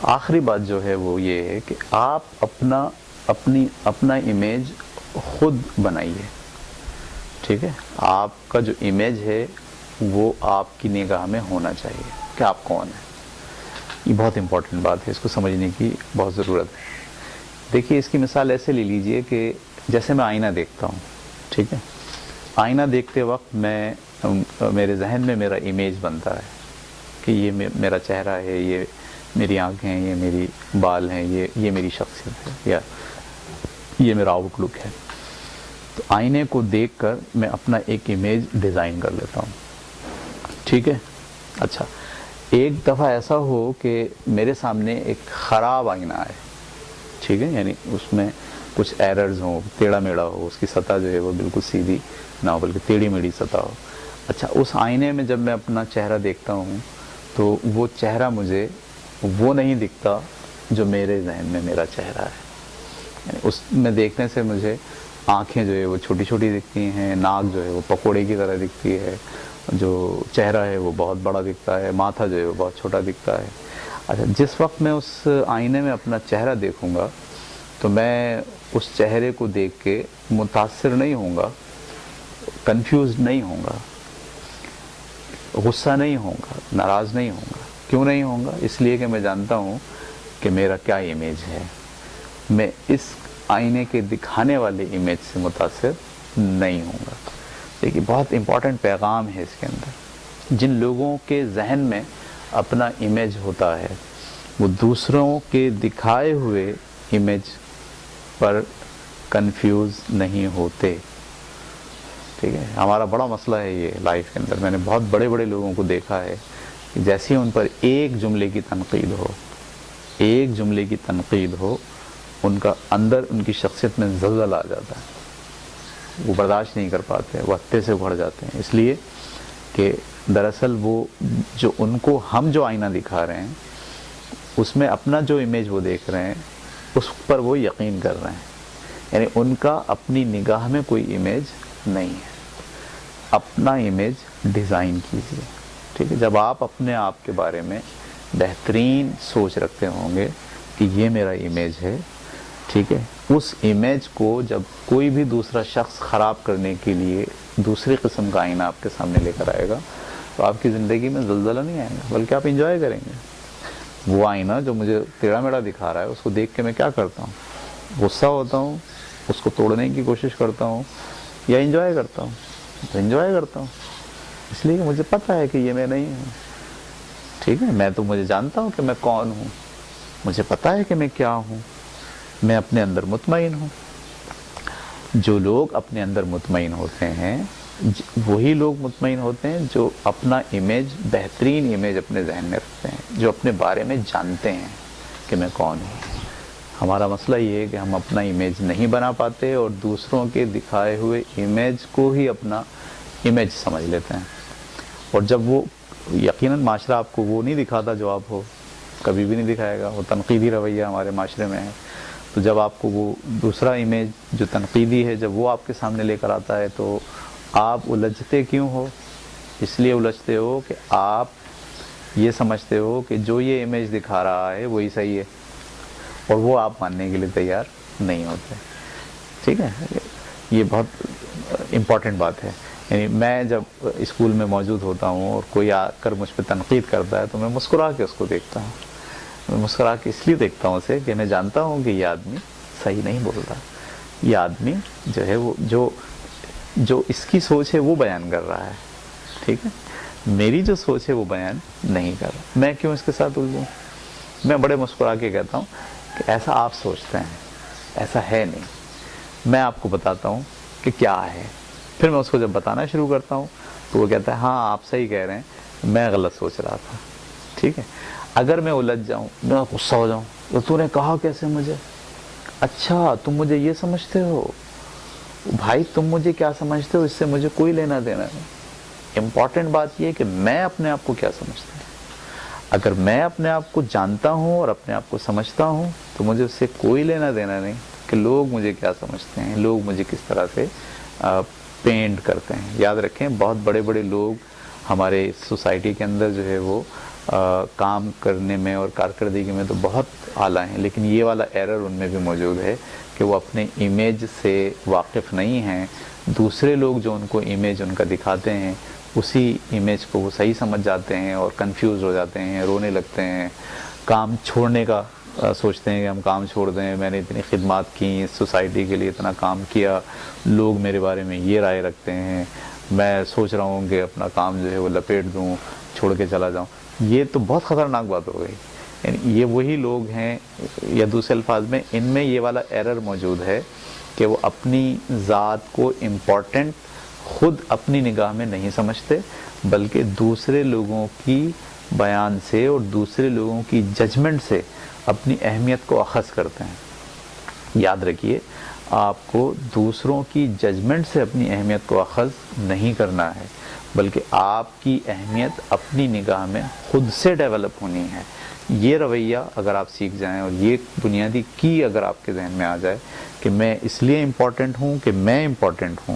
آخری بات جو ہے وہ یہ ہے کہ آپ اپنا امیج خود بنائیے. ٹھیک ہے, آپ کا جو امیج ہے وہ آپ کی نگاہ میں ہونا چاہیے کہ آپ کون ہیں. یہ بہت امپورٹنٹ بات ہے, اس کو سمجھنے کی بہت ضرورت ہے. دیکھیے اس کی مثال ایسے لے لیجئے کہ جیسے میں آئینہ دیکھتا ہوں. ٹھیک ہے, آئینہ دیکھتے وقت میرے ذہن میں میرا امیج بنتا ہے کہ یہ میرا چہرہ ہے, یہ میری آنکھیں ہیں, یہ میری بال ہیں, یہ میری شخصیت ہے, یا یہ میرا آؤٹ لک ہے. تو آئینے کو دیکھ کر میں اپنا ایک امیج ڈیزائن کر لیتا ہوں. ٹھیک ہے. اچھا, ایک دفعہ ایسا ہو کہ میرے سامنے ایک خراب آئینہ آئے. ٹھیک ہے, یعنی اس میں کچھ ایررز ہوں, ٹیڑھا میڑھا ہو, اس کی سطح جو ہے وہ بالکل سیدھی نہ ہو بلکہ ٹیڑھی میڑھی سطح ہو. اچھا, اس آئینے میں جب میں اپنا چہرہ دیکھتا ہوں تو وہ چہرہ مجھے وہ نہیں دکھتا جو میرے ذہن میں میرا چہرہ ہے. یعنی اس میں دیکھنے سے مجھے آنکھیں جو ہے وہ چھوٹی چھوٹی دکھتی ہیں, ناک جو ہے وہ پکوڑے کی طرح دکھتی ہے, جو چہرہ ہے وہ بہت بڑا دکھتا ہے, ماتھا جو ہے وہ بہت چھوٹا دکھتا ہے. اچھا, جس وقت میں اس آئینے میں اپنا چہرہ دیکھوں گا تو میں اس چہرے کو دیکھ کے متاثر نہیں ہوں گا, کنفیوز نہیں ہوں گا, غصہ نہیں ہوں گا, ناراض نہیں ہوں گا. کیوں نہیں ہوں گا؟ اس لیے کہ میں جانتا ہوں کہ میرا کیا امیج ہے. میں اس آئینے کے دکھانے والے امیج سے متاثر نہیں ہوں گا. دیکھیے بہت امپورٹنٹ پیغام ہے اس کے اندر. جن لوگوں کے ذہن میں اپنا امیج ہوتا ہے وہ دوسروں کے دکھائے ہوئے امیج پر کنفیوز نہیں ہوتے. ٹھیک ہے, ہمارا بڑا مسئلہ ہے یہ لائف کے اندر. میں نے بہت بڑے بڑے لوگوں کو دیکھا ہے کہ جیسے ہی ان پر ایک جملے کی تنقید ہو ان کا اندر ان کی شخصیت میں زلزلہ آ جاتا ہے. وہ برداشت نہیں کر پاتے, وہ ہتے سے اکھڑ جاتے ہیں. اس لیے کہ دراصل وہ جو ان کو ہم جو آئینہ دکھا رہے ہیں اس میں اپنا جو امیج وہ دیکھ رہے ہیں اس پر وہ یقین کر رہے ہیں. یعنی ان کا اپنی نگاہ میں کوئی امیج نہیں ہے. اپنا امیج ڈیزائن کیجیے. ٹھیک ہے, جب آپ اپنے آپ کے بارے میں بہترین سوچ رکھتے ہوں گے کہ یہ میرا امیج ہے, ٹھیک ہے, اس امیج کو جب کوئی بھی دوسرا شخص خراب کرنے کے لیے دوسری قسم کا آئینہ آپ کے سامنے لے کر آئے گا تو آپ کی زندگی میں زلزلہ نہیں آئے گا بلکہ آپ انجوائے کریں گے. وہ آئینہ جو مجھے ٹیڑھا میڑھا دکھا رہا ہے اس کو دیکھ کے میں کیا کرتا ہوں, غصہ ہوتا ہوں, اس کو توڑنے کی کوشش کرتا ہوں, یا انجوائے کرتا ہوں. تو انجوائے کرتا ہوں اس لیے کہ مجھے پتہ ہے کہ یہ میں نہیں ہوں. ٹھیک ہے, میں تو مجھے جانتا ہوں کہ میں کون ہوں, مجھے پتہ ہے کہ میں کیا ہوں, میں اپنے اندر مطمئن ہوں. جو لوگ اپنے اندر مطمئن ہوتے ہیں وہی لوگ مطمئن ہوتے ہیں جو اپنا امیج, بہترین امیج اپنے ذہن میں رکھتے ہیں, جو اپنے بارے میں جانتے ہیں کہ میں کون ہوں. ہمارا مسئلہ یہ ہے کہ ہم اپنا امیج نہیں بنا پاتے اور دوسروں کے دکھائے ہوئے امیج کو ہی اپنا امیج سمجھ لیتے ہیں. اور جب وہ یقیناً معاشرہ آپ کو وہ نہیں دکھاتا جو آپ ہو, کبھی بھی نہیں دکھائے گا. وہ تنقیدی رویہ ہمارے معاشرے میں ہے. تو جب آپ کو وہ دوسرا امیج جو تنقیدی ہے جب وہ آپ کے سامنے لے کر آتا ہے تو آپ الجھتے کیوں ہو؟ اس لیے الجھتے ہو کہ آپ یہ سمجھتے ہو کہ جو یہ امیج دکھا رہا ہے وہی صحیح ہے, اور وہ آپ ماننے کے لیے تیار نہیں ہوتے. ٹھیک ہے, یہ بہت امپورٹنٹ بات ہے. یعنی میں جب اسکول میں موجود ہوتا ہوں اور کوئی آ کر مجھ پہ تنقید کرتا ہے تو میں مسکرا کے اس کو دیکھتا ہوں. میں مسکرا کے اس لیے دیکھتا ہوں اسے کہ میں جانتا ہوں کہ یہ آدمی صحیح نہیں بول رہا. یہ آدمی جو ہے وہ جو اس کی سوچ ہے وہ بیان کر رہا ہے. ٹھیک ہے, میری جو سوچ ہے وہ بیان نہیں کر رہا. میں کیوں اس کے ساتھ الجھوں؟ میں بڑے مسکرا کے کہتا ہوں کہ ایسا آپ سوچتے ہیں, ایسا ہے نہیں. میں آپ کو بتاتا ہوں کہ کیا ہے. پھر میں اس کو جب بتانا شروع کرتا ہوں تو وہ کہتا ہے ہاں آپ صحیح کہہ رہے ہیں, میں غلط سوچ رہا تھا. ٹھیک ہے, اگر میں الجھ جاؤں, میں غصہ ہو جاؤں, تو نے کہا کیسے مجھے؟ اچھا تم مجھے یہ سمجھتے ہو؟ بھائی تم مجھے کیا سمجھتے ہو اس سے مجھے کوئی لینا دینا نہیں. امپورٹنٹ بات یہ ہے کہ میں اپنے آپ کو کیا سمجھتا ہوں. اگر میں اپنے آپ کو جانتا ہوں اور اپنے آپ کو سمجھتا ہوں تو مجھے اس سے کوئی لینا دینا نہیں کہ لوگ مجھے کیا سمجھتے ہیں, لوگ مجھے کس طرح سے پینٹ کرتے ہیں. یاد رکھیں, بہت بڑے بڑے لوگ ہمارے سوسائٹی کے اندر جو ہے وہ کام کرنے میں اور کارکردگی میں تو بہت اعلیٰ ہیں، لیکن یہ والا ایرر ان میں بھی موجود ہے کہ وہ اپنے امیج سے واقف نہیں ہیں. دوسرے لوگ جو ان کو امیج ان کا دکھاتے ہیں اسی امیج کو وہ صحیح سمجھ جاتے ہیں اور کنفیوز ہو جاتے ہیں، رونے لگتے ہیں، کام چھوڑنے کا سوچتے ہیں کہ ہم کام چھوڑ دیں، میں نے اتنی خدمات کی، سوسائٹی کے لیے اتنا کام کیا، لوگ میرے بارے میں یہ رائے رکھتے ہیں، میں سوچ رہا ہوں کہ اپنا کام جو ہے وہ لپیٹ دوں، چھوڑ کے چلا جاؤں. یہ تو بہت خطرناک بات ہو گئی. یعنی یہ وہی لوگ ہیں، یا دوسرے الفاظ میں ان میں یہ والا ایرر موجود ہے کہ وہ اپنی ذات کو امپورٹنٹ خود اپنی نگاہ میں نہیں سمجھتے، بلکہ دوسرے لوگوں کی بیان سے اور دوسرے لوگوں کی ججمنٹ سے اپنی اہمیت کو اخذ کرتے ہیں. یاد رکھیے، آپ کو دوسروں کی ججمنٹ سے اپنی اہمیت کو اخذ نہیں کرنا ہے، بلکہ آپ کی اہمیت اپنی نگاہ میں خود سے ڈیولپ ہونی ہے. یہ رویہ اگر آپ سیکھ جائیں اور یہ بنیادی کی اگر آپ کے ذہن میں آ جائے کہ میں اس لیے امپورٹنٹ ہوں کہ میں امپورٹنٹ ہوں،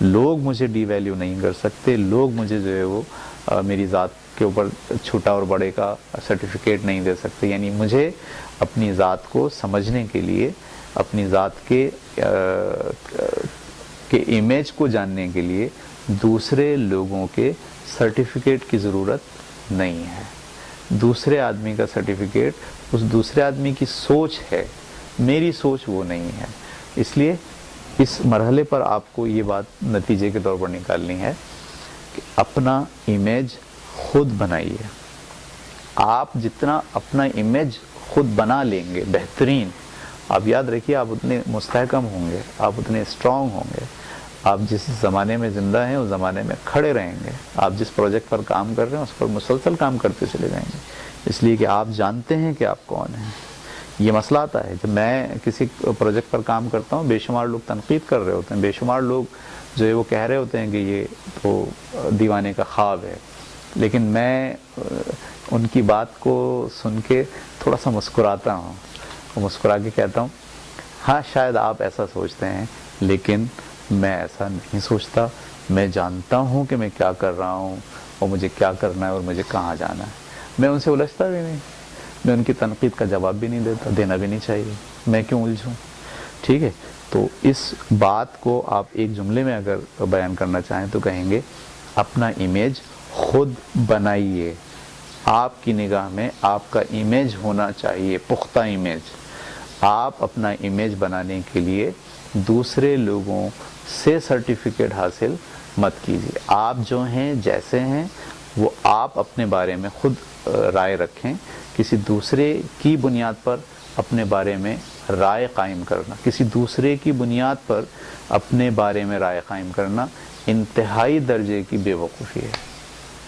لوگ مجھے ڈی ویلیو نہیں کر سکتے، لوگ مجھے جو ہے وہ میری ذات کے اوپر چھوٹا اور بڑے کا سرٹیفکیٹ نہیں دے سکتے. یعنی مجھے اپنی ذات کو سمجھنے کے لیے، اپنی ذات کے امیج کو جاننے کے لیے دوسرے لوگوں کے سرٹیفکیٹ کی ضرورت نہیں ہے. دوسرے آدمی کا سرٹیفکیٹ اس دوسرے آدمی کی سوچ ہے، میری سوچ وہ نہیں ہے. اس لیے اس مرحلے پر آپ کو یہ بات نتیجے کے طور پر نکالنی ہے کہ اپنا امیج خود بنائیے. آپ جتنا اپنا امیج خود بنا لیں گے بہترین، آپ یاد رکھیے آپ اتنے مستحکم ہوں گے، آپ اتنے اسٹرانگ ہوں گے، آپ جس زمانے میں زندہ ہیں اس زمانے میں کھڑے رہیں گے. آپ جس پروجیکٹ پر کام کر رہے ہیں اس پر مسلسل کام کرتے چلے جائیں گے، اس لیے کہ آپ جانتے ہیں کہ آپ کون ہیں. یہ مسئلہ آتا ہے جب میں کسی پروجیکٹ پر کام کرتا ہوں، بے شمار لوگ تنقید کر رہے ہوتے ہیں، بے شمار لوگ جو ہے وہ کہہ رہے ہوتے ہیں کہ یہ تو دیوانے کا خواب ہے، لیکن میں ان کی بات کو سن کے تھوڑا سا مسکراتا ہوں، مسکرا کے کہتا ہوں ہاں شاید آپ ایسا سوچتے ہیں، لیکن میں ایسا نہیں سوچتا. میں جانتا ہوں کہ میں کیا کر رہا ہوں اور مجھے کیا کرنا ہے اور مجھے کہاں جانا ہے. میں ان سے الجھتا بھی نہیں، میں ان کی تنقید کا جواب بھی نہیں دیتا، دینا بھی نہیں چاہیے، میں کیوں الجھوں. ٹھیک ہے، تو اس بات کو آپ ایک جملے میں اگر بیان کرنا چاہیں تو کہیں گے اپنا امیج خود بنائیے. آپ کی نگاہ میں آپ کا امیج ہونا چاہیے، پختہ امیج. آپ اپنا امیج بنانے کے لیے دوسرے لوگوں سے سرٹیفکیٹ حاصل مت کیجیے. آپ جو ہیں جیسے ہیں وہ آپ اپنے بارے میں خود رائے رکھیں. کسی دوسرے کی بنیاد پر اپنے بارے میں رائے قائم کرنا، کسی دوسرے کی بنیاد پر اپنے بارے میں رائے قائم کرنا انتہائی درجے کی بے وقوفی ہے.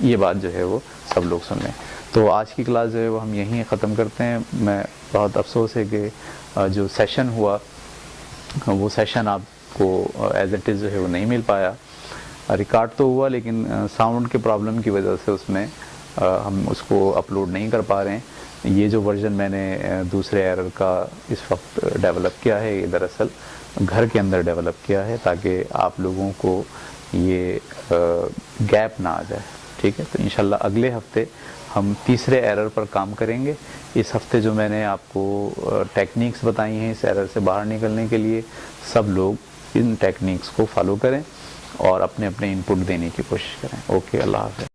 یہ بات جو ہے وہ سب لوگ سن لیں. تو آج کی کلاس جو ہے وہ ہم یہیں ختم کرتے ہیں. میں بہت افسوس ہے کہ جو سیشن ہوا وہ سیشن آپ کو ایز اٹ از جو ہے وہ نہیں مل پایا. ریکارڈ تو ہوا لیکن ساؤنڈ کے پرابلم کی وجہ سے اس میں ہم اس کو اپلوڈ نہیں کر پا رہے ہیں. یہ جو ورژن میں نے دوسرے ایرر کا اس وقت ڈیولپ کیا ہے، یہ دراصل گھر کے اندر ڈیولپ کیا ہے تاکہ آپ لوگوں کو یہ گیپ نہ آ جائے. ٹھیک ہے، تو انشاءاللہ اگلے ہفتے ہم تیسرے ایرر پر کام کریں گے. اس ہفتے جو میں نے آپ کو ٹیکنیکس بتائی ہیں اس ایرر سے باہر نکلنے کے لیے، سب لوگ ان ٹیکنیکس کو فالو کریں اور اپنے اپنے انپٹ دینے کی کوشش کریں. اوکے، اللہ حافظ.